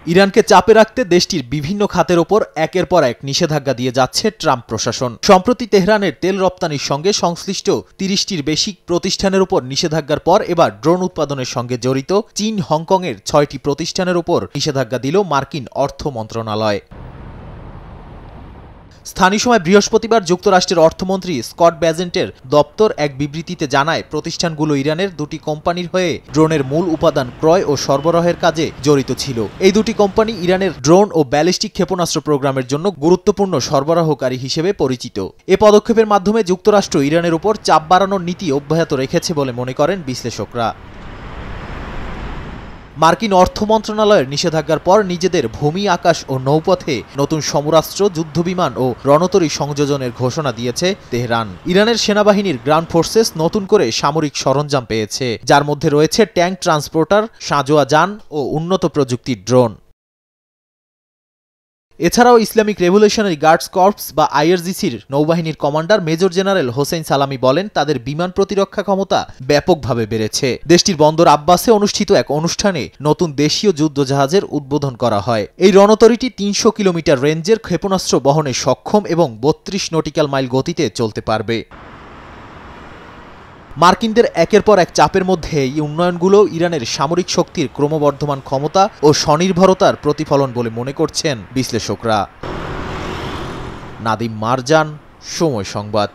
ইরানকে চাপে রাখতে দেশটির বিভিন্ন খাতের ওপর একের পর এক নিষেধাজ্ঞা দিয়ে যাচ্ছে ট্রাম্প প্রশাসন। সম্প্রতি তেহরানের তেল রপ্তানির সঙ্গে সংশ্লিষ্ট ৩০টির বেশি প্রতিষ্ঠানের উপর নিষেধাজ্ঞার পর এবার ড্রোন উৎপাদনের সঙ্গে জড়িত চীন, হংকংয়ের ৬টি প্রতিষ্ঠানের উপর নিষেধাজ্ঞা দিল মার্কিন অর্থ মন্ত্রণালয়। স্থানীয় সময় বৃহস্পতিবার যুক্তরাষ্ট্রের অর্থমন্ত্রী স্কট ব্যাজেন্টের দপ্তর এক বিবৃতিতে জানায়, প্রতিষ্ঠানগুলো ইরানের দুটি কোম্পানির হয়ে ড্রোনের মূল উপাদান ক্রয় ও সরবরাহের কাজে জড়িত ছিল। এই দুটি কোম্পানি ইরানের ড্রোন ও ব্যালিস্টিক ক্ষেপণাস্ত্র প্রোগ্রামের জন্য গুরুত্বপূর্ণ সরবরাহকারী হিসেবে পরিচিত। এ পদক্ষেপের মাধ্যমে যুক্তরাষ্ট্র ইরানের উপর চাপ বাড়ানোর নীতি অব্যাহত রেখেছে বলে মনে করেন বিশ্লেষকরা। মার্কিন অর্থ মন্ত্রণালয়ের নিষেধাজ্ঞার পর নিজেদের ভূমি, আকাশ ও নৌপথে নতুন সমরাস্ত্র, যুদ্ধবিমান ও রণতরী সংযোজনের ঘোষণা দিয়েছে তেহরান। ইরানের সেনাবাহিনীর গ্রাউন্ড ফোর্সেস নতুন করে সামরিক সরঞ্জাম পেয়েছে, যার মধ্যে রয়েছে ট্যাঙ্ক, ট্রান্সপোর্টার, সাঁজোয়া যান ও উন্নত প্রযুক্তির ড্রোন। এছাড়াও ইসলামিক রেভলিউশনারি গার্ডস কর্পস বা আইআরজিসির নৌবাহিনীর কমান্ডার মেজর জেনারেল হোসেইন সালামি বলেন, তাদের বিমান প্রতিরক্ষা ক্ষমতা ব্যাপকভাবে বেড়েছে। দেশটির বন্দর আব্বাসে অনুষ্ঠিত এক অনুষ্ঠানে নতুন দেশীয় যুদ্ধজাহাজের উদ্বোধন করা হয়। এই রণতরীটি ৩০০ কিলোমিটার রেঞ্জের ক্ষেপণাস্ত্র বহনে সক্ষম এবং ৩২ নটিক্যাল মাইল গতিতে চলতে পারবে। মার্কিনদের একের পর এক চাপের মধ্যে এই উন্নয়নগুলো ইরানের সামরিক শক্তির ক্রমবর্ধমান ক্ষমতা ও স্বনির্ভরতার প্রতিফলন বলে মনে করছেন বিশ্লেষকরা। নাদিম মারজান, সময় সংবাদ।